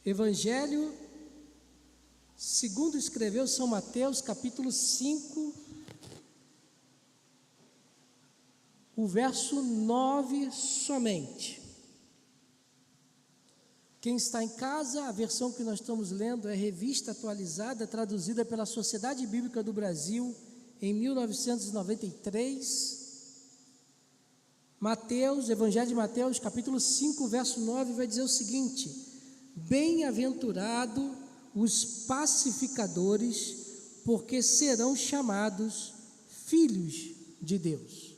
Evangelho segundo escreveu São Mateus, capítulo 5, o verso 9 somente. Quem está em casa, a versão que nós estamos lendo é revista atualizada, traduzida pela Sociedade Bíblica do Brasil em 1993. Mateus, Evangelho de Mateus, capítulo 5, verso 9, vai dizer o seguinte: bem-aventurado os pacificadores, porque serão chamados filhos de Deus.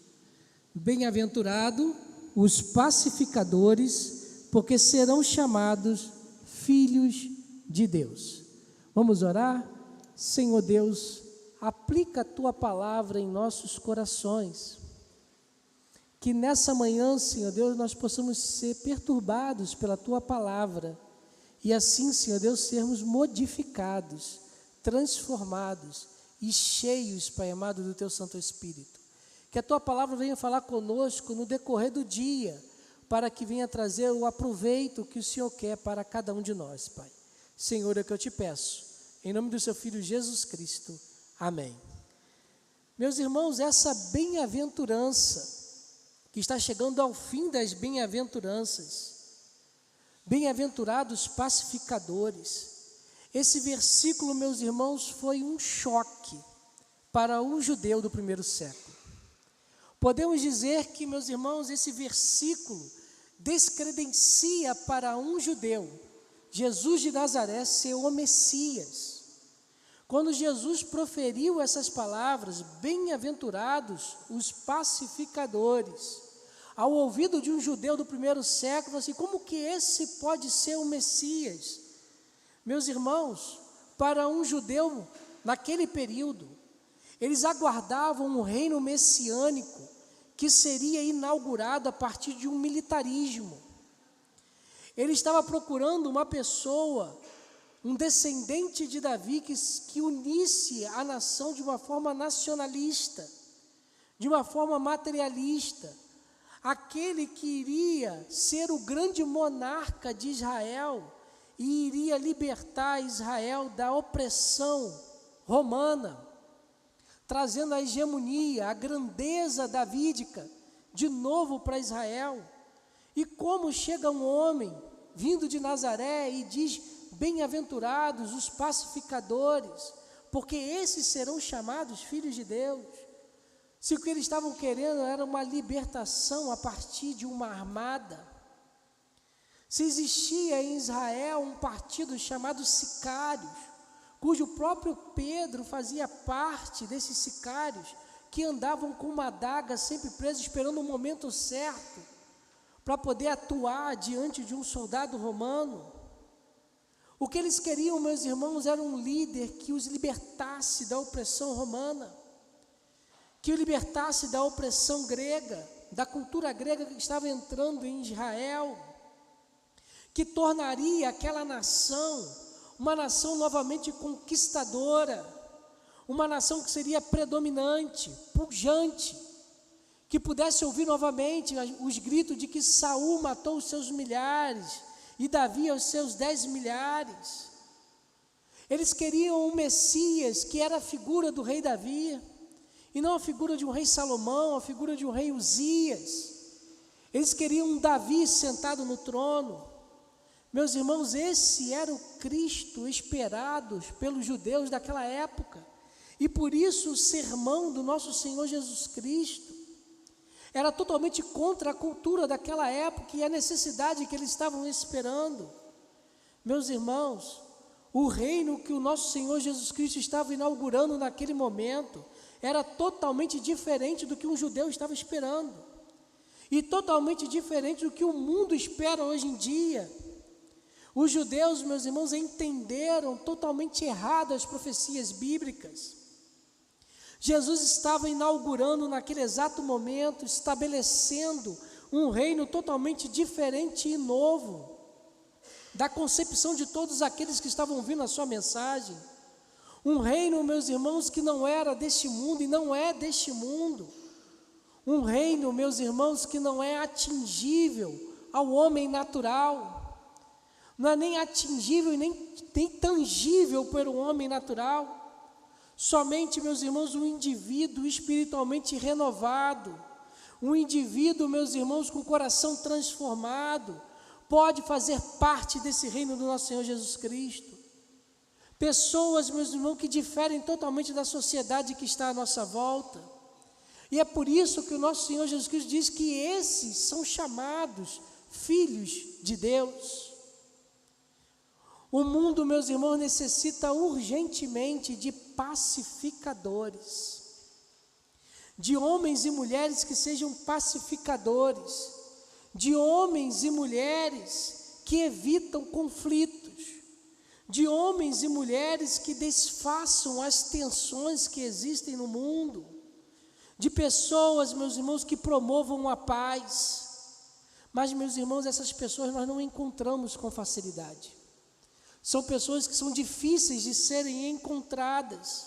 Bem-aventurado os pacificadores, porque serão chamados filhos de Deus. Vamos orar? Senhor Deus, aplica a Tua palavra em nossos corações. Que nessa manhã, Senhor Deus, nós possamos ser perturbados pela Tua palavra e assim, Senhor Deus, sermos modificados, transformados e cheios, Pai amado, do Teu Santo Espírito. Que a Tua palavra venha falar conosco no decorrer do dia, para que venha trazer o aproveito que o Senhor quer para cada um de nós, Pai. Senhor, é o que eu te peço, em nome do Seu Filho Jesus Cristo. Amém. Meus irmãos, essa bem-aventurança, que está chegando ao fim das bem-aventuranças, bem-aventurados pacificadores, esse versículo, meus irmãos, foi um choque para um judeu do primeiro século. Podemos dizer que, meus irmãos, esse versículo descredencia para um judeu Jesus de Nazaré ser o Messias. Quando Jesus proferiu essas palavras, bem-aventurados os pacificadores, ao ouvido de um judeu do primeiro século, assim, como que esse pode ser o Messias? Meus irmãos, para um judeu, naquele período, eles aguardavam um reino messiânico que seria inaugurado a partir de um militarismo. Ele estava procurando uma pessoa, um descendente de Davi, que unisse a nação de uma forma nacionalista, de uma forma materialista. Aquele que iria ser o grande monarca de Israel e iria libertar Israel da opressão romana, trazendo a hegemonia, a grandeza davídica de novo para Israel. E como chega um homem vindo de Nazaré e diz: bem-aventurados os pacificadores, porque esses serão chamados filhos de Deus. Se o que eles estavam querendo era uma libertação a partir de uma armada, se existia em Israel um partido chamado Sicários, cujo próprio Pedro fazia parte desses sicários, que andavam com uma adaga sempre presos, esperando o momento certo, para poder atuar diante de um soldado romano. O que eles queriam, meus irmãos, era um líder que os libertasse da opressão romana, que o libertasse da opressão grega, da cultura grega que estava entrando em Israel, que tornaria aquela nação uma nação novamente conquistadora, uma nação que seria predominante, pujante, que pudesse ouvir novamente os gritos de que Saul matou os seus milhares e Davi os seus 10 milhares. Eles queriam um Messias que era a figura do rei Davi, e não a figura de um rei Salomão, a figura de um rei Uzias. Eles queriam um Davi sentado no trono. Meus irmãos, esse era o Cristo esperado pelos judeus daquela época, e por isso o sermão do nosso Senhor Jesus Cristo era totalmente contra a cultura daquela época e a necessidade que eles estavam esperando. Meus irmãos, o reino que o nosso Senhor Jesus Cristo estava inaugurando naquele momento era totalmente diferente do que um judeu estava esperando, e totalmente diferente do que o mundo espera hoje em dia. Os judeus, meus irmãos, entenderam totalmente errado as profecias bíblicas. Jesus estava inaugurando naquele exato momento, estabelecendo um reino totalmente diferente e novo, da concepção de todos aqueles que estavam ouvindo a sua mensagem. Um reino, meus irmãos, que não era deste mundo e não é deste mundo. Um reino, meus irmãos, que não é atingível ao homem natural. não é nem atingível e nem tangível pelo homem natural. Somente, meus irmãos, um indivíduo espiritualmente renovado, um indivíduo, meus irmãos, com o coração transformado, pode fazer parte desse reino do nosso Senhor Jesus Cristo. Pessoas, meus irmãos, que diferem totalmente da sociedade que está à nossa volta. E é por isso que o nosso Senhor Jesus Cristo diz que esses são chamados filhos de Deus. O mundo, meus irmãos, necessita urgentemente de pacificadores, de homens e mulheres que sejam pacificadores, de homens e mulheres que evitam conflitos, de homens e mulheres que desfaçam as tensões que existem no mundo, de pessoas, meus irmãos, que promovam a paz. Mas, meus irmãos, essas pessoas nós não encontramos com facilidade. São pessoas que são difíceis de serem encontradas.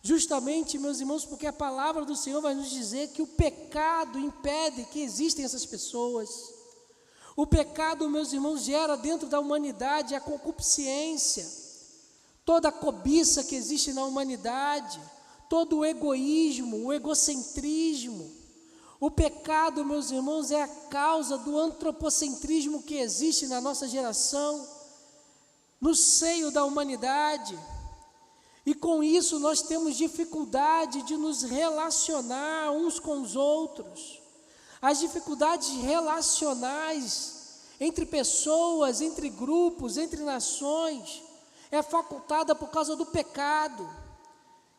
Justamente, meus irmãos, porque a palavra do Senhor vai nos dizer que o pecado impede que existem essas pessoas. O pecado, meus irmãos, gera dentro da humanidade a concupiscência, toda a cobiça que existe na humanidade, todo o egoísmo, o egocentrismo. O pecado, meus irmãos, é a causa do antropocentrismo que existe na nossa geração, no seio da humanidade. E com isso nós temos dificuldade de nos relacionar uns com os outros. As dificuldades relacionais entre pessoas, entre grupos, entre nações, é facultada por causa do pecado,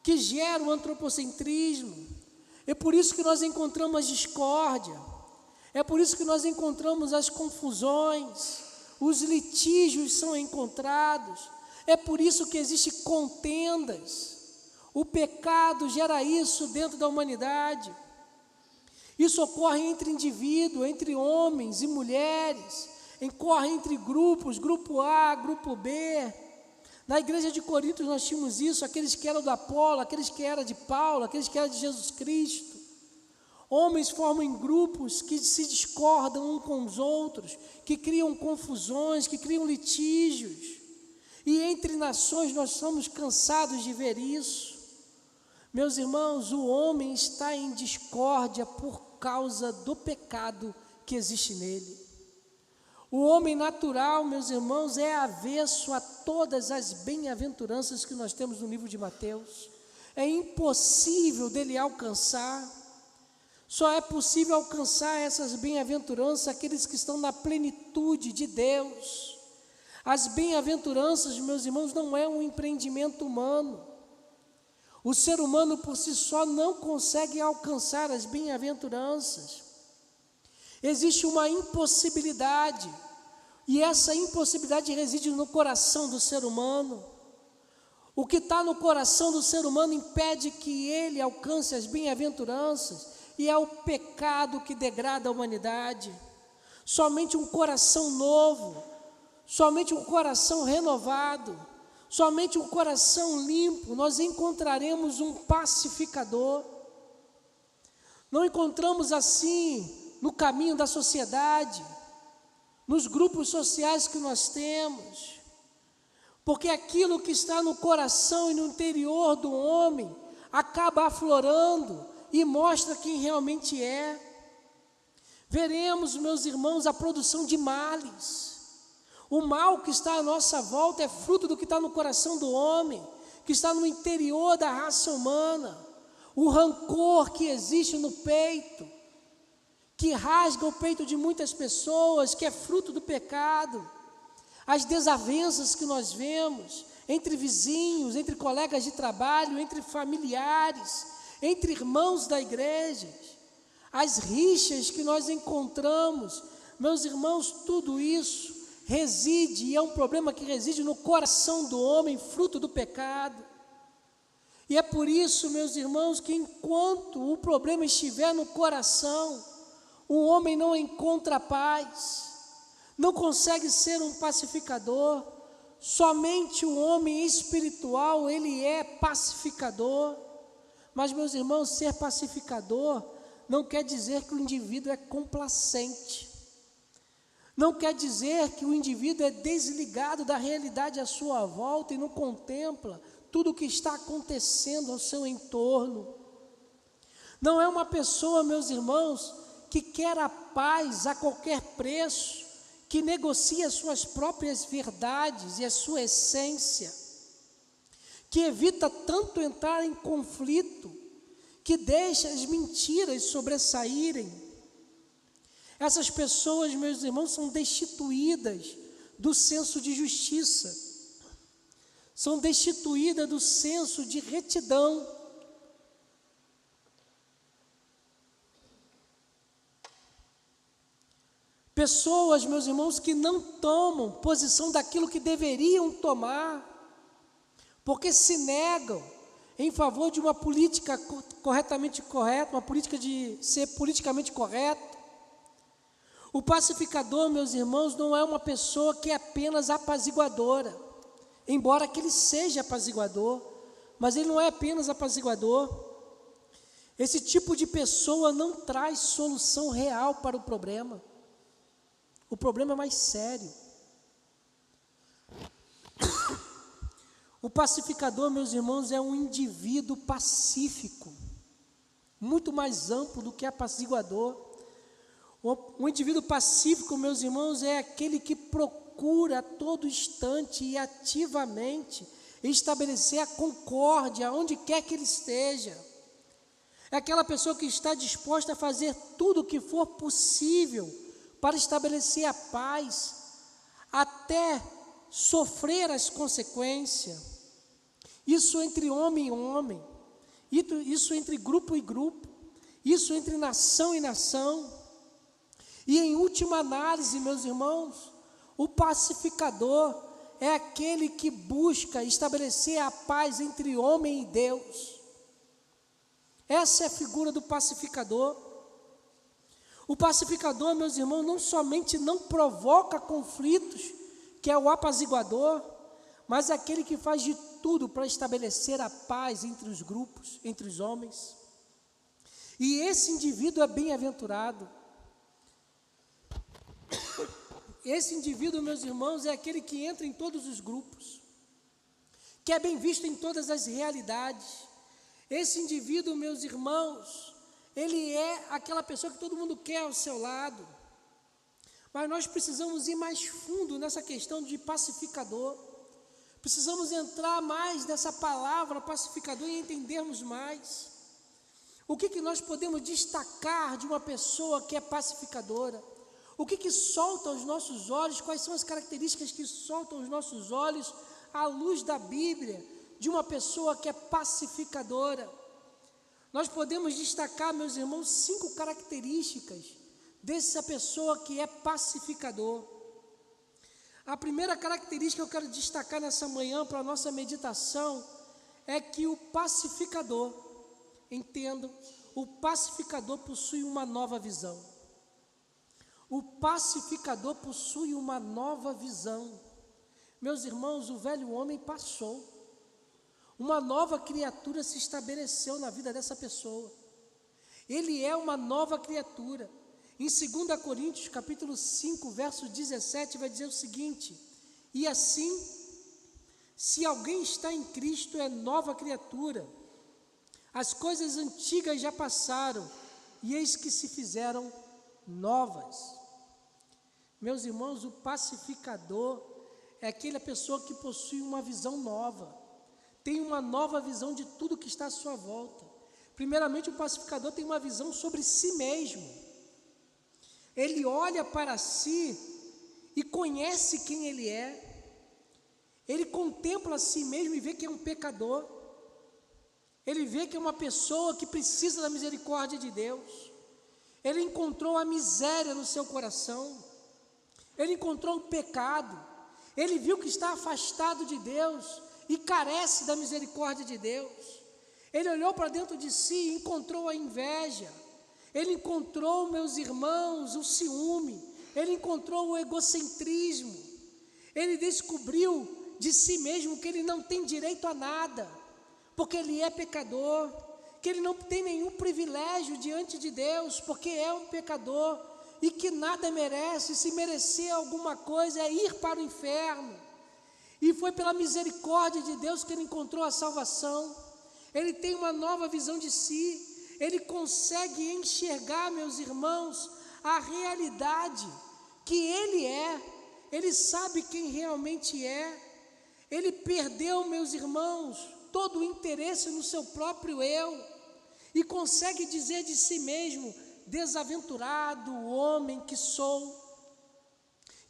que gera o antropocentrismo. É por isso que nós encontramos a discórdia, é por isso que nós encontramos as confusões, os litígios são encontrados, é por isso que existem contendas. O pecado gera isso dentro da humanidade. Isso ocorre entre indivíduos, entre homens e mulheres, ocorre entre grupos, grupo A, grupo B. Na igreja de Corinto nós tínhamos isso, aqueles que eram do Apolo, aqueles que eram de Paulo, aqueles que eram de Jesus Cristo. Homens formam em grupos que se discordam uns com os outros, que criam confusões, que criam litígios. E entre nações nós somos cansados de ver isso. Meus irmãos, o homem está em discórdia por causa do pecado que existe nele. O homem natural, meus irmãos, é avesso a todas as bem-aventuranças que nós temos no livro de Mateus. É impossível dele alcançar. Só é possível alcançar essas bem-aventuranças aqueles que estão na plenitude de Deus. As bem-aventuranças, meus irmãos, não é um empreendimento humano. O ser humano por si só não consegue alcançar as bem-aventuranças. Existe uma impossibilidade, e essa impossibilidade reside no coração do ser humano. O que está no coração do ser humano impede que ele alcance as bem-aventuranças, e é o pecado que degrada a humanidade. Somente um coração novo, somente um coração renovado, somente um coração limpo, nós encontraremos um pacificador. Não encontramos assim no caminho da sociedade, nos grupos sociais que nós temos, porque aquilo que está no coração e no interior do homem acaba aflorando e mostra quem realmente é. Veremos, meus irmãos, a produção de males. O mal que está à nossa volta é fruto do que está no coração do homem, que está no interior da raça humana. O rancor que existe no peito, que rasga o peito de muitas pessoas, que é fruto do pecado. As desavenças que nós vemos entre vizinhos, entre colegas de trabalho, entre familiares, entre irmãos da igreja, as rixas que nós encontramos, meus irmãos, tudo isso reside, e é um problema que reside no coração do homem, fruto do pecado. E é por isso, meus irmãos, que enquanto o problema estiver no coração, o homem não encontra paz, não consegue ser um pacificador. Somente o homem espiritual, ele é pacificador. Mas, meus irmãos, ser pacificador não quer dizer que o indivíduo é complacente. Não quer dizer que o indivíduo é desligado da realidade à sua volta e não contempla tudo o que está acontecendo ao seu entorno. Não é uma pessoa, meus irmãos, que quer a paz a qualquer preço, que negocia as suas próprias verdades e a sua essência, que evita tanto entrar em conflito, que deixa as mentiras sobressaírem. Essas pessoas, meus irmãos, são destituídas do senso de justiça, são destituídas do senso de retidão. Pessoas, meus irmãos, que não tomam posição daquilo que deveriam tomar, porque se negam em favor de uma política corretamente correta, uma política de ser politicamente correto. O pacificador, meus irmãos, não é uma pessoa que é apenas apaziguadora, embora que ele seja apaziguador, mas ele não é apenas apaziguador. Esse tipo de pessoa não traz solução real para o problema. O problema é mais sério. O pacificador, meus irmãos, é um indivíduo pacífico, muito mais amplo do que apaziguador. O indivíduo pacífico, meus irmãos, é aquele que procura a todo instante e ativamente estabelecer a concórdia onde quer que ele esteja. É aquela pessoa que está disposta a fazer tudo o que for possível para estabelecer a paz, até sofrer as consequências. Isso entre homem e homem, isso entre grupo e grupo, isso entre nação e nação. E em última análise, meus irmãos, o pacificador é aquele que busca estabelecer a paz entre homem e Deus. Essa é a figura do pacificador. O pacificador, meus irmãos, não somente não provoca conflitos, que é o apaziguador, mas é aquele que faz de tudo para estabelecer a paz entre os grupos, entre os homens. E esse indivíduo é bem-aventurado. Esse indivíduo, meus irmãos, é aquele que entra em todos os grupos, que é bem visto em todas as realidades. Esse indivíduo, meus irmãos, ele é aquela pessoa que todo mundo quer ao seu lado. Mas nós precisamos ir mais fundo nessa questão de pacificador. Precisamos entrar mais nessa palavra pacificador e entendermos mais. O que nós podemos destacar de uma pessoa que é pacificadora? O que solta aos nossos olhos? Quais são as características que soltam aos nossos olhos à luz da Bíblia de uma pessoa que é pacificadora? Nós podemos destacar, meus irmãos, 5 características dessa pessoa que é pacificador. A primeira característica que eu quero destacar nessa manhã para a nossa meditação é que o pacificador, entendam, o pacificador possui uma nova visão. O pacificador possui uma nova visão. Meus irmãos, o velho homem passou. Uma nova criatura se estabeleceu na vida dessa pessoa. Ele é uma nova criatura. Em 2 Coríntios, capítulo 5, verso 17, vai dizer o seguinte: e assim, se alguém está em Cristo, é nova criatura. As coisas antigas já passaram, e eis que se fizeram novas. Meus irmãos, o pacificador é aquela pessoa que possui uma visão nova, tem uma nova visão de tudo que está à sua volta. Primeiramente, o pacificador tem uma visão sobre si mesmo. Ele olha para si e conhece quem ele é. Ele contempla a si mesmo e vê que é um pecador. Ele vê que é uma pessoa que precisa da misericórdia de Deus. Ele encontrou a miséria no seu coração. Ele encontrou o pecado. Ele viu que está afastado de Deus e carece da misericórdia de Deus. Ele olhou para dentro de si e encontrou a inveja. Ele encontrou, meus irmãos, o ciúme. Ele encontrou o egocentrismo. Ele descobriu de si mesmo que ele não tem direito a nada, porque ele é pecador, que ele não tem nenhum privilégio diante de Deus, porque é um pecador, e que nada merece, se merecer alguma coisa é ir para o inferno. E foi pela misericórdia de Deus que ele encontrou a salvação. Ele tem uma nova visão de si, ele consegue enxergar, meus irmãos, a realidade que ele é, ele sabe quem realmente é. Ele perdeu, meus irmãos, todo o interesse no seu próprio eu, e consegue dizer de si mesmo: desaventurado homem que sou,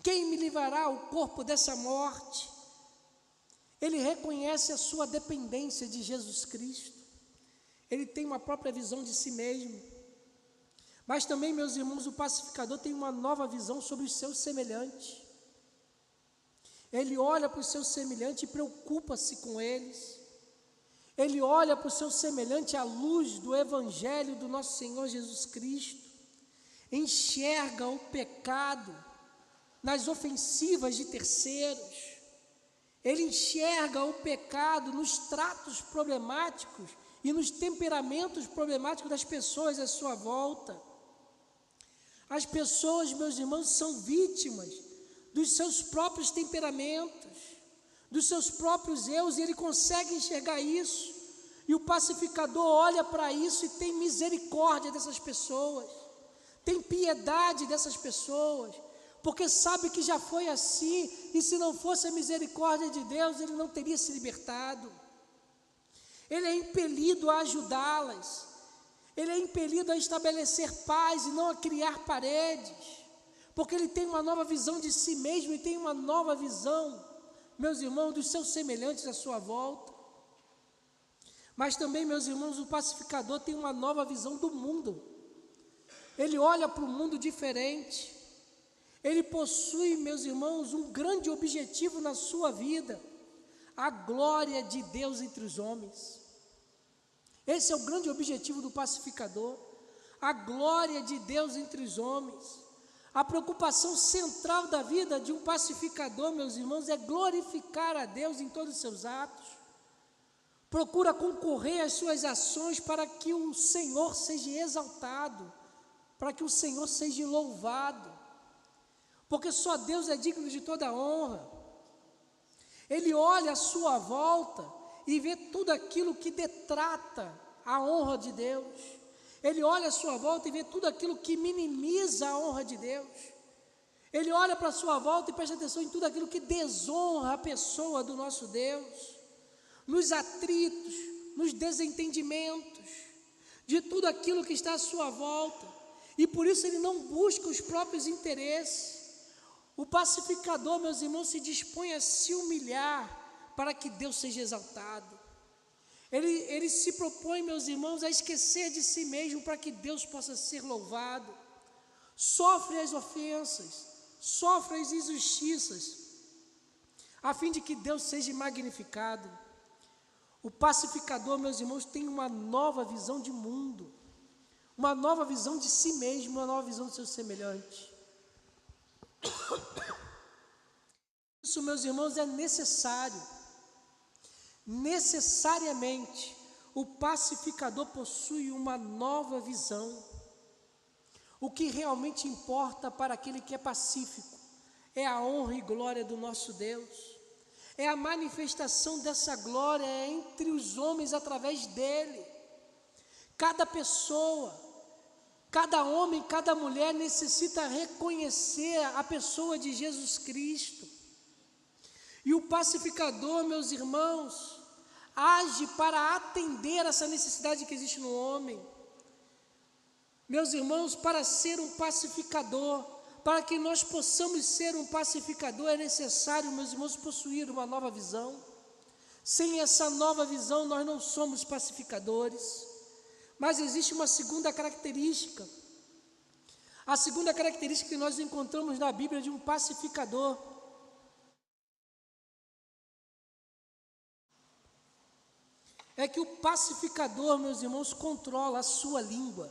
quem me livrará o corpo dessa morte? Ele reconhece a sua dependência de Jesus Cristo, ele tem uma própria visão de si mesmo. Mas também, meus irmãos, o pacificador tem uma nova visão sobre os seus semelhantes. Ele olha para os seus semelhantes e preocupa-se com eles. Ele olha para o seu semelhante à luz do Evangelho do nosso Senhor Jesus Cristo, enxerga o pecado nas ofensivas de terceiros, ele enxerga o pecado nos tratos problemáticos e nos temperamentos problemáticos das pessoas à sua volta. As pessoas, meus irmãos, são vítimas dos seus próprios temperamentos, dos seus próprios erros, e ele consegue enxergar isso, e o pacificador olha para isso e tem misericórdia dessas pessoas, tem piedade dessas pessoas, porque sabe que já foi assim, e se não fosse a misericórdia de Deus, ele não teria se libertado. Ele é impelido a ajudá-las, ele é impelido a estabelecer paz e não a criar paredes, porque ele tem uma nova visão de si mesmo e tem uma nova visão, meus irmãos, dos seus semelhantes à sua volta. Mas também, meus irmãos, o pacificador tem uma nova visão do mundo. Ele olha para o mundo diferente. Ele possui, meus irmãos, um grande objetivo na sua vida: a glória de Deus entre os homens. Esse é o grande objetivo do pacificador, a glória de Deus entre os homens. A preocupação central da vida de um pacificador, meus irmãos, é glorificar a Deus em todos os seus atos. Procura concorrer às suas ações para que o Senhor seja exaltado, para que o Senhor seja louvado, porque só Deus é digno de toda honra. Ele olha à sua volta e vê tudo aquilo que detrata a honra de Deus. Ele olha à sua volta e vê tudo aquilo que minimiza a honra de Deus. Ele olha para a sua volta e presta atenção em tudo aquilo que desonra a pessoa do nosso Deus, nos atritos, nos desentendimentos, de tudo aquilo que está à sua volta, e por isso ele não busca os próprios interesses. O pacificador, meus irmãos, se dispõe a se humilhar para que Deus seja exaltado. Ele se propõe, meus irmãos, a esquecer de si mesmo para que Deus possa ser louvado. Sofre as ofensas, sofre as injustiças, a fim de que Deus seja magnificado. O pacificador, meus irmãos, tem uma nova visão de mundo, uma nova visão de si mesmo, uma nova visão do seu semelhante. Isso, meus irmãos, é necessariamente, o pacificador possui uma nova visão. O que realmente importa para aquele que é pacífico é a honra e glória do nosso Deus, é a manifestação dessa glória entre os homens através dele. Cada pessoa, cada homem, cada mulher necessita reconhecer a pessoa de Jesus Cristo. E o pacificador, meus irmãos, age para atender essa necessidade que existe no homem. Meus irmãos, para ser um pacificador, para que nós possamos ser um pacificador, é necessário, meus irmãos, possuir uma nova visão. Sem essa nova visão, nós não somos pacificadores. Mas existe uma segunda característica. A segunda característica que nós encontramos na Bíblia de um pacificador é que o pacificador, meus irmãos, controla a sua língua.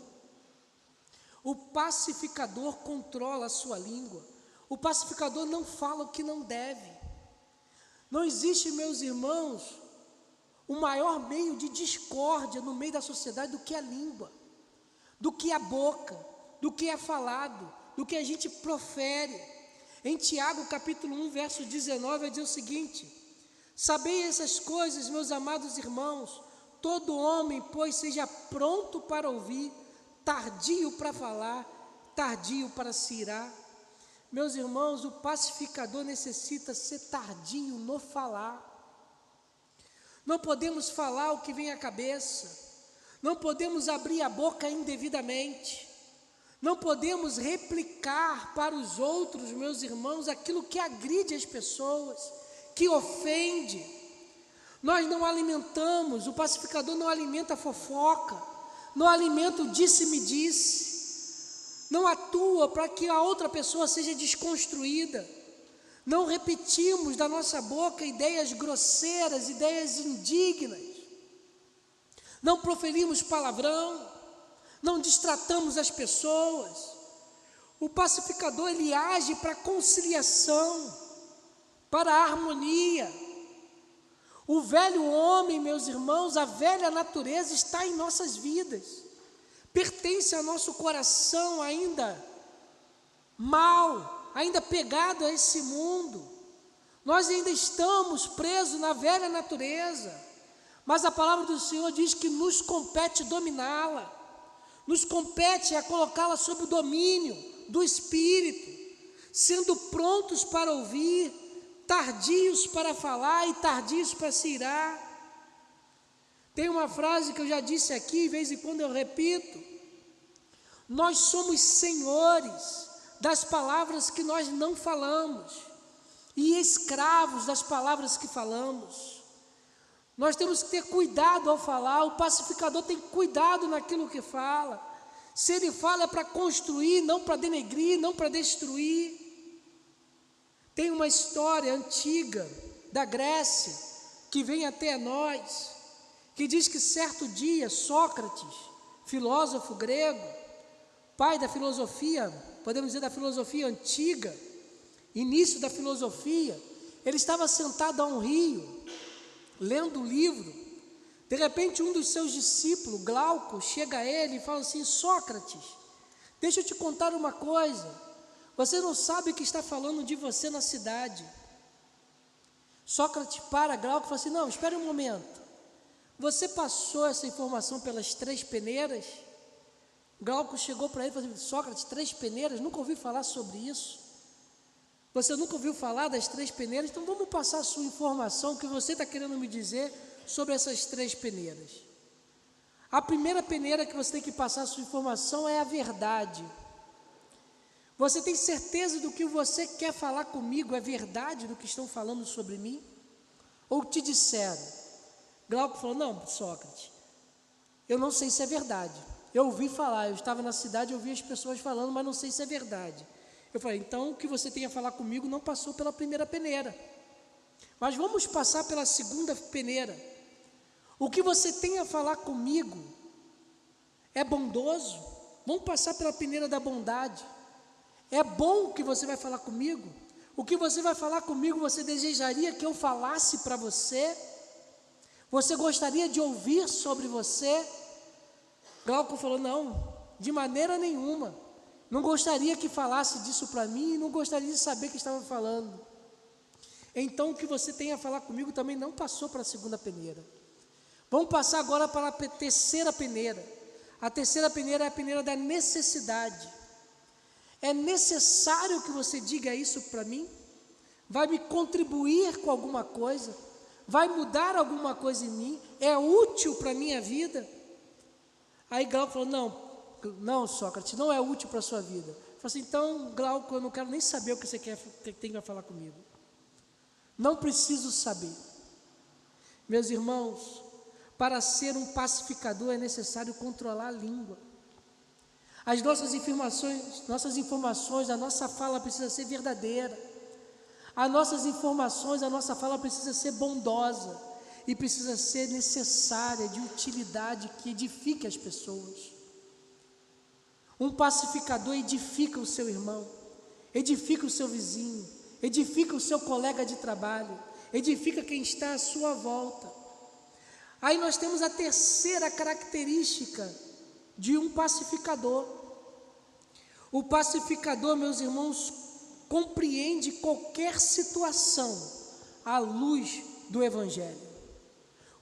O pacificador controla a sua língua. O pacificador não fala o que não deve. Não existe, meus irmãos, o maior meio de discórdia no meio da sociedade do que a língua, do que a boca, do que é falado, do que a gente profere. Em Tiago capítulo 1, verso 19, vai dizer o seguinte: sabei essas coisas, meus amados irmãos, todo homem, pois, seja pronto para ouvir, tardio para falar, tardio para se irar. Meus irmãos, o pacificador necessita ser tardio no falar. Não podemos falar o que vem à cabeça, não podemos abrir a boca indevidamente, não podemos replicar para os outros, meus irmãos, aquilo que agride as pessoas, que ofende. Nós não alimentamos, o pacificador não alimenta a fofoca, não alimenta o disse-me-disse, não atua para que a outra pessoa seja desconstruída. Não repetimos da nossa boca ideias grosseiras, ideias indignas. Não proferimos palavrão, não destratamos as pessoas. O pacificador, ele age para a conciliação, para a harmonia. O velho homem, meus irmãos, a velha natureza está em nossas vidas, pertence ao nosso coração ainda mau, ainda pegado a esse mundo. Nós ainda estamos presos na velha natureza, mas a palavra do Senhor diz que nos compete dominá-la, nos compete a colocá-la sob o domínio do Espírito, sendo prontos para ouvir, tardios para falar e tardios para se irar. Tem uma frase que eu já disse aqui, de vez em quando eu repito: nós somos senhores das palavras que nós não falamos e escravos das palavras que falamos. Nós temos que ter cuidado ao falar. O pacificador tem cuidado naquilo que fala. Se ele fala é para construir, não para denegrir, não para destruir. Tem uma história antiga da Grécia que vem até nós, que diz que certo dia Sócrates, filósofo grego, pai da filosofia, podemos dizer da filosofia antiga, início da filosofia, ele estava sentado a um rio, lendo um livro. De repente um dos seus discípulos, Glauco, chega a ele e fala assim: Sócrates, deixa eu te contar uma coisa, você não sabe que está falando de você na cidade. Sócrates para Glauco e fala assim: não, espere um momento, você passou essa informação pelas 3 peneiras? Glauco chegou para ele e falou assim: Sócrates, 3 peneiras? Nunca ouvi falar sobre isso. Você nunca ouviu falar das 3 peneiras? Então vamos passar a sua informação, o que você está querendo me dizer sobre essas 3 peneiras. A primeira peneira que você tem que passar a sua informação é a verdade. Você tem certeza do que você quer falar comigo é verdade do que estão falando sobre mim? Ou te disseram? Glauco falou: não, Sócrates, eu não sei se é verdade. Eu ouvi falar, eu estava na cidade, eu ouvi as pessoas falando, mas não sei se é verdade. Eu falei: então o que você tem a falar comigo não passou pela primeira peneira, mas vamos passar pela segunda peneira. O que você tem a falar comigo é bondoso? Vamos passar pela peneira da bondade. É bom o que você vai falar comigo? O que você vai falar comigo, você desejaria que eu falasse para você? Você gostaria de ouvir sobre você? Glauco falou: não, de maneira nenhuma. Não gostaria que falasse disso para mim e não gostaria de saber que estava falando. Então o que você tem a falar comigo também não passou para a segunda peneira. Vamos passar agora para a terceira peneira. A terceira peneira é a peneira da necessidade. É necessário que você diga isso para mim? Vai me contribuir com alguma coisa? Vai mudar alguma coisa em mim? É útil para a minha vida? Aí Glauco falou: não, Sócrates, não é útil para a sua vida. Eu falei assim: então, Glauco, eu não quero nem saber o que você tem que falar comigo. Não preciso saber. Meus irmãos, para ser um pacificador é necessário controlar a língua. As nossas informações, a nossa fala precisa ser verdadeira. As nossas informações, a nossa fala precisa ser bondosa e precisa ser necessária, de utilidade, que edifique as pessoas. Um pacificador edifica o seu irmão, edifica o seu vizinho, edifica o seu colega de trabalho, edifica quem está à sua volta. Aí nós temos a terceira característica de um pacificador. O pacificador, meus irmãos, compreende qualquer situação à luz do Evangelho.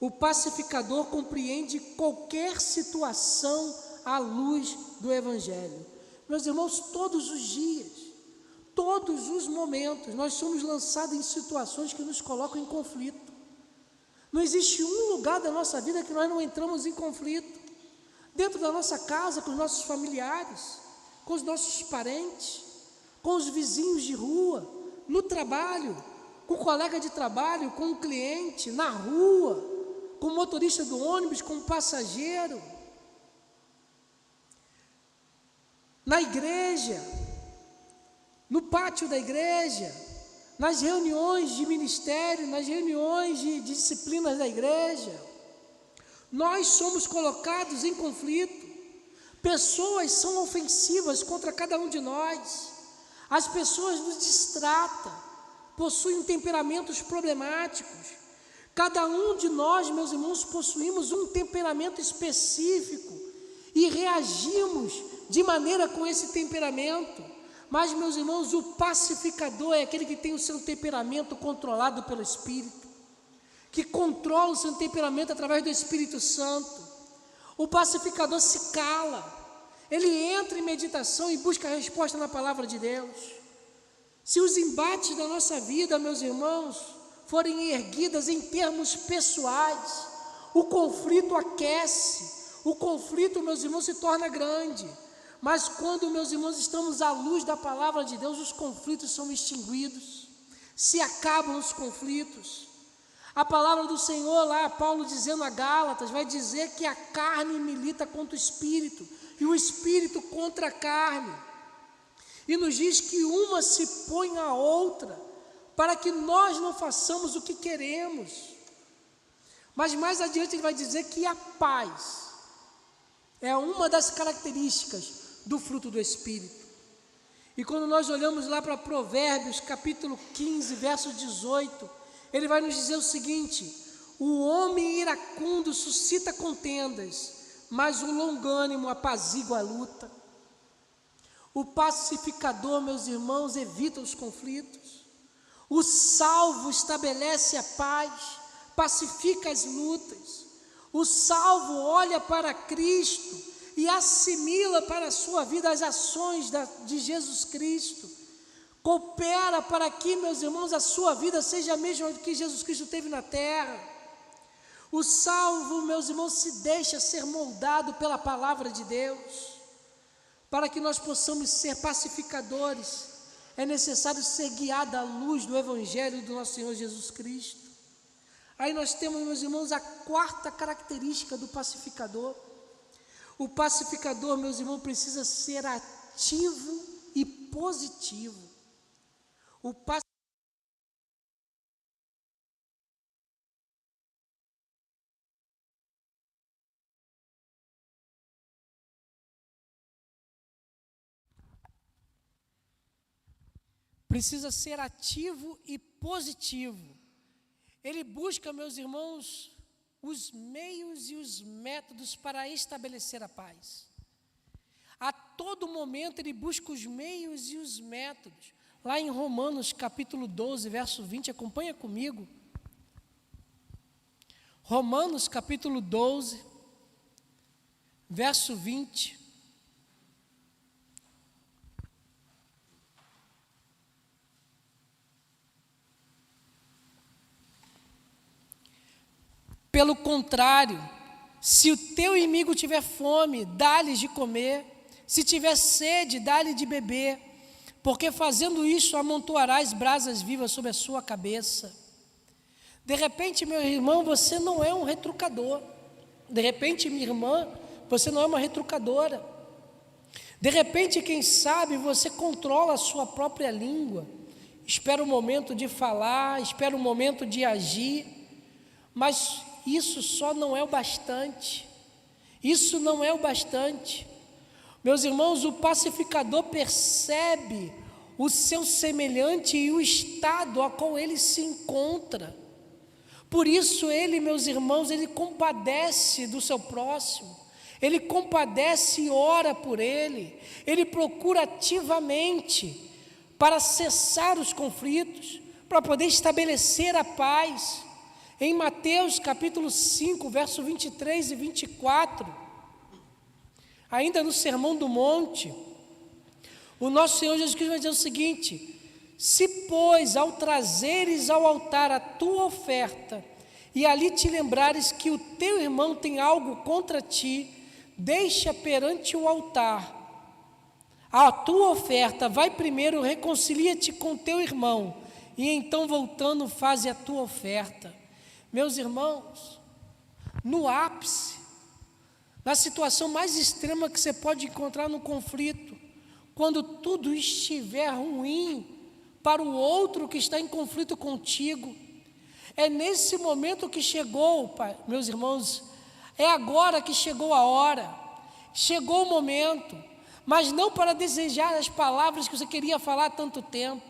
O pacificador compreende qualquer situação à luz do Evangelho. Meus irmãos, todos os dias, todos os momentos, nós somos lançados em situações que nos colocam em conflito. Não existe um lugar da nossa vida que nós não entramos em conflito. Dentro da nossa casa, com os nossos familiares, com os nossos parentes, com os vizinhos de rua, no trabalho, com o colega de trabalho, com o cliente, na rua, com o motorista do ônibus, com o passageiro, na igreja, no pátio da igreja, nas reuniões de ministério, nas reuniões de disciplinas da igreja. Nós somos colocados em conflito. Pessoas são ofensivas contra cada um de nós. As pessoas nos distratam, possuem temperamentos problemáticos. Cada um de nós, meus irmãos, possuímos um temperamento específico e reagimos de maneira com esse temperamento. Mas, meus irmãos, o pacificador é aquele que tem o seu temperamento controlado pelo Espírito, que controla o seu temperamento através do Espírito Santo. O pacificador se cala, ele entra em meditação e busca a resposta na palavra de Deus. Se os embates da nossa vida, meus irmãos, forem erguidas em termos pessoais, o conflito aquece, o conflito, meus irmãos, se torna grande. Mas quando, meus irmãos, estamos à luz da palavra de Deus, os conflitos são extinguidos, se acabam os conflitos. A palavra do Senhor lá, Paulo dizendo a Gálatas, vai dizer que a carne milita contra o Espírito e o Espírito contra a carne. E nos diz que uma se põe à outra para que nós não façamos o que queremos. Mas mais adiante ele vai dizer que a paz é uma das características do fruto do Espírito. E quando nós olhamos lá para Provérbios, capítulo 15, verso 18, ele vai nos dizer o seguinte: o homem iracundo suscita contendas, mas o longânimo apazigua a luta. O pacificador, meus irmãos, evita os conflitos. O salvo estabelece a paz, pacifica as lutas. O salvo olha para Cristo e assimila para a sua vida as ações de Jesus Cristo. Coopera para que, meus irmãos, a sua vida seja a mesma que Jesus Cristo teve na terra. O salvo, meus irmãos, se deixa ser moldado pela palavra de Deus. Para que nós possamos ser pacificadores, é necessário ser guiado à luz do Evangelho do nosso Senhor Jesus Cristo. Aí nós temos, meus irmãos, a quarta característica do pacificador. O pacificador, meus irmãos, precisa ser ativo e positivo. O precisa ser ativo e positivo. Ele busca, meus irmãos, os meios e os métodos para estabelecer a paz. A todo momento ele busca os meios e os métodos. Lá em Romanos capítulo 12, verso 20, acompanha comigo. Romanos capítulo 12, verso 20. Pelo contrário, se o teu inimigo tiver fome, dá-lhe de comer, se tiver sede, dá-lhe de beber, porque fazendo isso amontoarás brasas vivas sobre a sua cabeça. De repente, meu irmão, você não é um retrucador. De repente, minha irmã, você não é uma retrucadora. De repente, quem sabe, você controla a sua própria língua, espera o momento de falar, espera o momento de agir, mas isso só não é o bastante. Isso não é o bastante. Meus irmãos, o pacificador percebe o seu semelhante e o estado a qual ele se encontra. Por isso ele, meus irmãos, ele compadece do seu próximo. ele compadece e ora por ele procura ativamente para cessar os conflitos, para poder estabelecer a paz. Em Mateus capítulo 5, verso 23 e 24, ainda no Sermão do Monte, o nosso Senhor Jesus Cristo vai dizer o seguinte: se, pois, ao trazeres ao altar a tua oferta, e ali te lembrares que o teu irmão tem algo contra ti, deixa perante o altar a tua oferta, vai primeiro, reconcilia-te com teu irmão, e então voltando faze a tua oferta. Meus irmãos, no ápice, na situação mais extrema que você pode encontrar no conflito, quando tudo estiver ruim para o outro que está em conflito contigo, é nesse momento que chegou, meus irmãos, é agora que chegou a hora, chegou o momento, mas não para desejar as palavras que você queria falar há tanto tempo,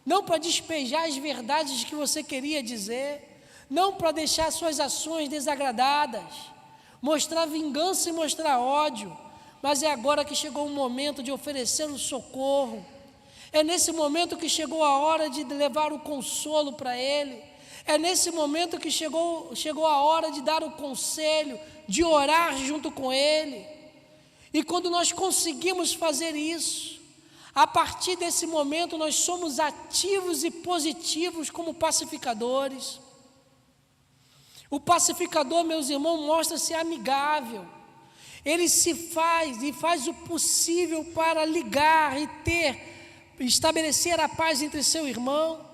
não para despejar as verdades que você queria dizer, não para deixar suas ações desagradadas, mostrar vingança e mostrar ódio, mas é agora que chegou o momento de oferecer o socorro, é nesse momento que chegou a hora de levar o consolo para ele, é nesse momento que chegou a hora de dar o conselho, de orar junto com ele. E quando nós conseguimos fazer isso, a partir desse momento nós somos ativos e positivos como pacificadores. O pacificador, meus irmãos, mostra-se amigável. Ele faz o possível para ligar e estabelecer a paz entre seu irmão,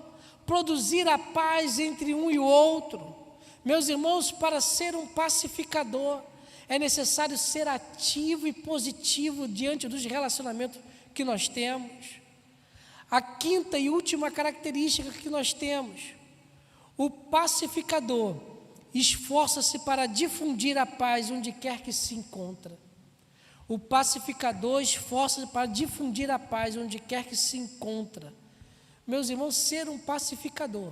produzir a paz entre um e o outro. Meus irmãos, para ser um pacificador, é necessário ser ativo e positivo diante dos relacionamentos que nós temos. A quinta e última característica que nós temos: o pacificador esforça-se para difundir a paz onde quer que se encontra. O pacificador esforça-se para difundir a paz onde quer que se encontra. Meus irmãos, ser um pacificador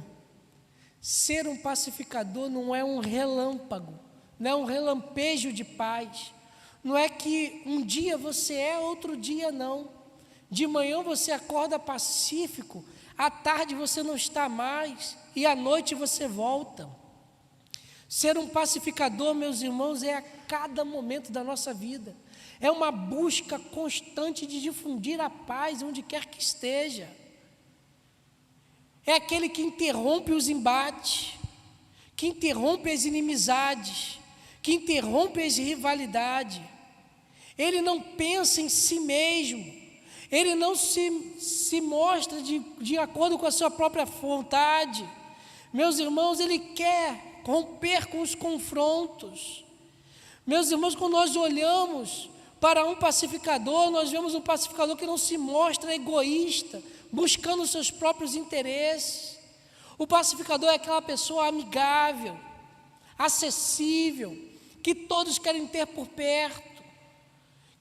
não é um relâmpago, não é um relampejo de paz, não é que um dia você é, outro dia não. De manhã você acorda pacífico, à tarde você não está mais, e à noite você volta. Ser um pacificador, meus irmãos, é a cada momento da nossa vida, é uma busca constante de difundir a paz onde quer que esteja. É aquele que interrompe os embates, que interrompe as inimizades, que interrompe as rivalidades. Ele não pensa em si mesmo, ele não se mostra de acordo com a sua própria vontade. Meus irmãos, ele quer romper com os confrontos. Meus irmãos, quando nós olhamos para um pacificador, nós vemos um pacificador que não se mostra egoísta, buscando os seus próprios interesses. O pacificador é aquela pessoa amigável, acessível, que todos querem ter por perto,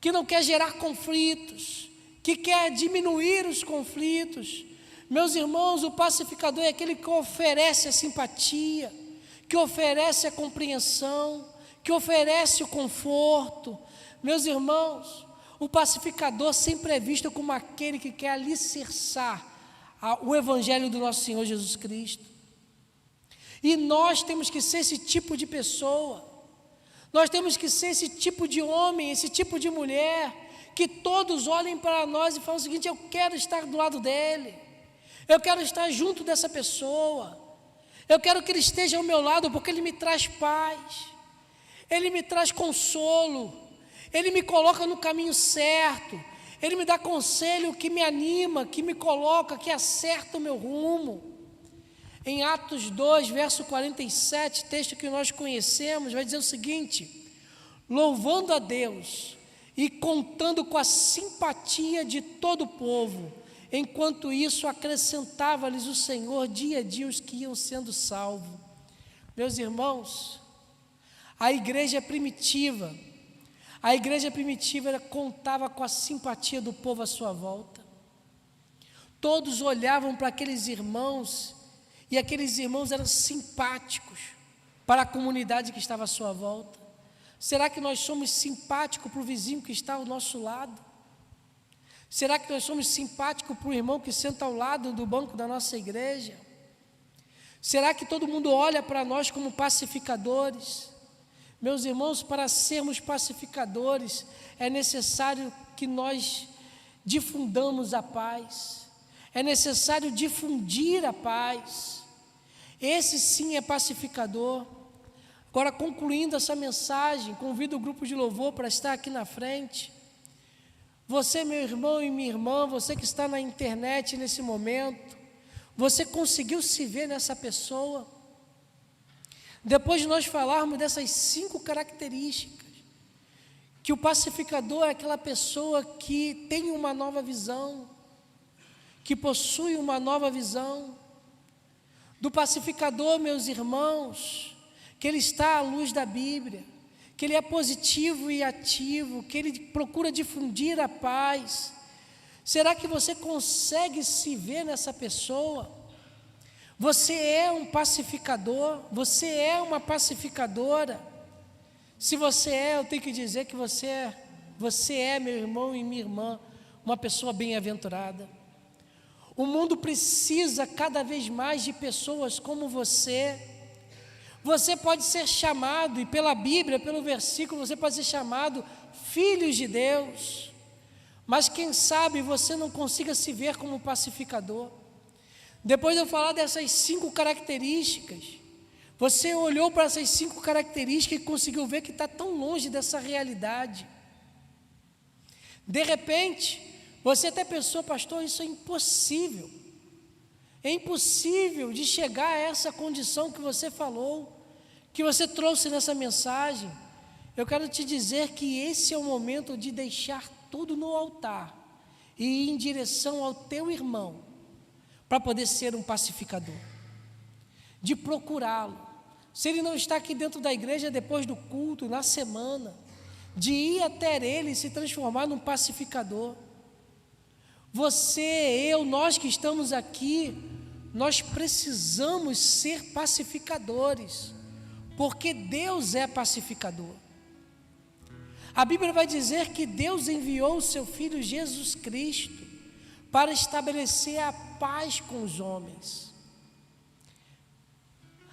que não quer gerar conflitos, que quer diminuir os conflitos. Meus irmãos, o pacificador é aquele que oferece a simpatia, que oferece a compreensão, que oferece o conforto. Meus irmãos, o pacificador sempre é visto como aquele que quer alicerçar o Evangelho do nosso Senhor Jesus Cristo. E nós temos que ser esse tipo de pessoa, nós temos que ser esse tipo de homem, esse tipo de mulher, que todos olhem para nós e falem o seguinte: eu quero estar do lado dele, eu quero estar junto dessa pessoa, eu quero que ele esteja ao meu lado, porque ele me traz paz, ele me traz consolo, ele me coloca no caminho certo, ele me dá conselho que me anima, que me coloca, que acerta o meu rumo. Em Atos 2, verso 47, texto que nós conhecemos, vai dizer o seguinte: louvando a Deus e contando com a simpatia de todo o povo, enquanto isso acrescentava-lhes o Senhor dia a dia os que iam sendo salvos. Meus irmãos, a igreja primitiva contava com a simpatia do povo à sua volta. Todos olhavam para aqueles irmãos, e aqueles irmãos eram simpáticos para a comunidade que estava à sua volta. Será que nós somos simpáticos para o vizinho que está ao nosso lado? Será que nós somos simpáticos para o irmão que senta ao lado do banco da nossa igreja? Será que todo mundo olha para nós como pacificadores? Meus irmãos, para sermos pacificadores, é necessário que nós difundamos a paz. É necessário difundir a paz. Esse sim é pacificador. Agora, concluindo essa mensagem, convido o grupo de louvor para estar aqui na frente. Você, meu irmão e minha irmã, você que está na internet nesse momento, você conseguiu se ver nessa pessoa? Depois de nós falarmos dessas 5 características, que o pacificador é aquela pessoa que tem uma nova visão, que possui uma nova visão. Do pacificador, meus irmãos, que ele está à luz da Bíblia, que ele é positivo e ativo, que ele procura difundir a paz. Será que você consegue se ver nessa pessoa? Você é um pacificador, você é uma pacificadora. Se você é, eu tenho que dizer que você é, meu irmão e minha irmã, uma pessoa bem-aventurada. O mundo precisa cada vez mais de pessoas como você. Você pode ser chamado, e pela Bíblia, pelo versículo, você pode ser chamado filhos de Deus, mas quem sabe você não consiga se ver como pacificador. Depois de eu falar dessas 5 características, você olhou para essas 5 características e conseguiu ver que está tão longe dessa realidade. De repente, você até pensou, pastor, isso é impossível. É impossível de chegar a essa condição que você falou, que você trouxe nessa mensagem. Eu quero te dizer que esse é o momento de deixar tudo no altar e ir em direção ao teu irmão, para poder ser um pacificador, de procurá-lo. Se ele não está aqui dentro da igreja depois do culto, na semana, de ir até ele e se transformar num pacificador. Você, eu, nós que estamos aqui, nós precisamos ser pacificadores, porque Deus é pacificador. A Bíblia vai dizer que Deus enviou o seu Filho Jesus Cristo para estabelecer a paz com os homens.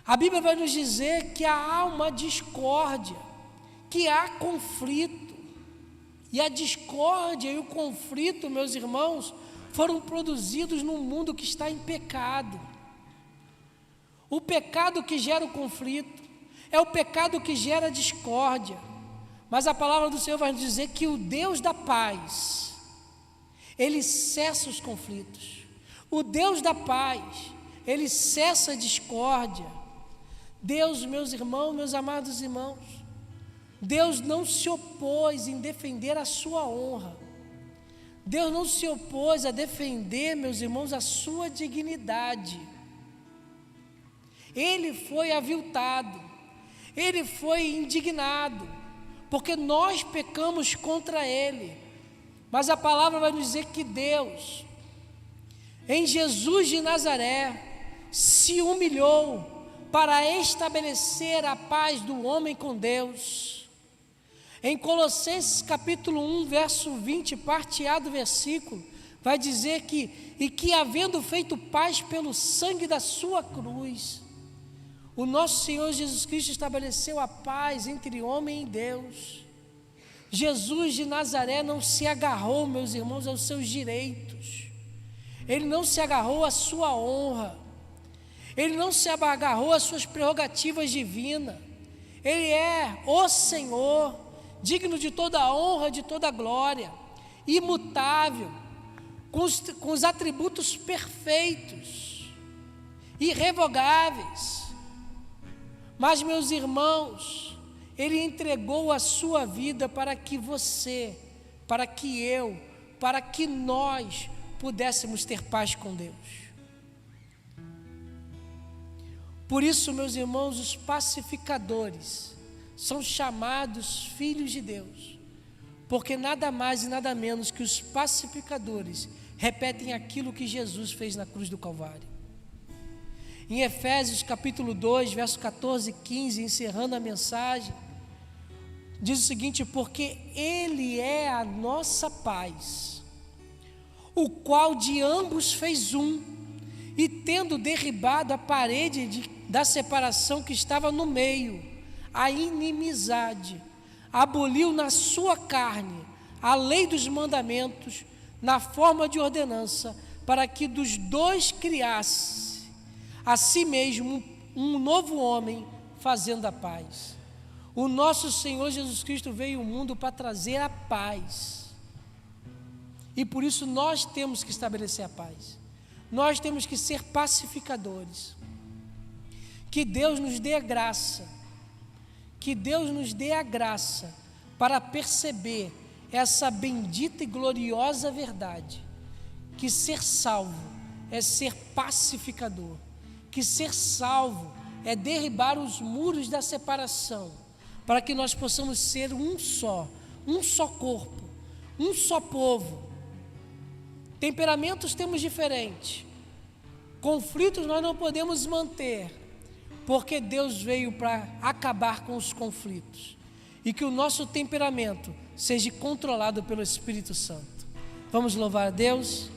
A Bíblia vai nos dizer que há uma discórdia, que há conflito. E a discórdia e o conflito, meus irmãos, foram produzidos num mundo que está em pecado. O pecado que gera o conflito é o pecado que gera a discórdia. Mas a palavra do Senhor vai nos dizer que o Deus da paz, Ele cessa os conflitos. O Deus da paz, Ele cessa a discórdia. Deus, meus irmãos, meus amados irmãos, Deus não se opôs em defender a sua honra. Deus não se opôs a defender, meus irmãos, a sua dignidade. Ele foi aviltado, ele foi indignado, porque nós pecamos contra ele. Mas a palavra vai nos dizer que Deus, em Jesus de Nazaré, se humilhou para estabelecer a paz do homem com Deus. Em Colossenses capítulo 1, verso 20, parte A do versículo, vai dizer que havendo feito paz pelo sangue da sua cruz, o nosso Senhor Jesus Cristo estabeleceu a paz entre homem e Deus. Jesus de Nazaré não se agarrou, meus irmãos, aos seus direitos. Ele não se agarrou à sua honra. Ele não se agarrou às suas prerrogativas divinas. Ele é o Senhor, digno de toda a honra, de toda a glória, imutável, com os atributos perfeitos, irrevogáveis. Mas, meus irmãos, Ele entregou a sua vida para que você, para que eu, para que nós pudéssemos ter paz com Deus. Por isso, meus irmãos, os pacificadores são chamados filhos de Deus, porque nada mais e nada menos que os pacificadores repetem aquilo que Jesus fez na cruz do Calvário. Em Efésios capítulo 2, verso 14 e 15, encerrando a mensagem, diz o seguinte: porque Ele é a nossa paz, o qual de ambos fez um, e tendo derribado a parede da separação que estava no meio, a inimizade, aboliu na sua carne a lei dos mandamentos, na forma de ordenança, para que dos dois criasse a si mesmo um novo homem, fazendo a paz. O nosso Senhor Jesus Cristo veio ao mundo para trazer a paz, e por isso nós temos que estabelecer a paz. Nós temos que ser pacificadores. Que Deus nos dê a graça, que Deus nos dê a graça para perceber essa bendita e gloriosa verdade, que ser salvo é ser pacificador, que ser salvo é derribar os muros da separação, para que nós possamos ser um só corpo, um só povo. Temperamentos temos diferentes, conflitos nós não podemos manter, porque Deus veio para acabar com os conflitos, e que o nosso temperamento seja controlado pelo Espírito Santo. Vamos louvar a Deus.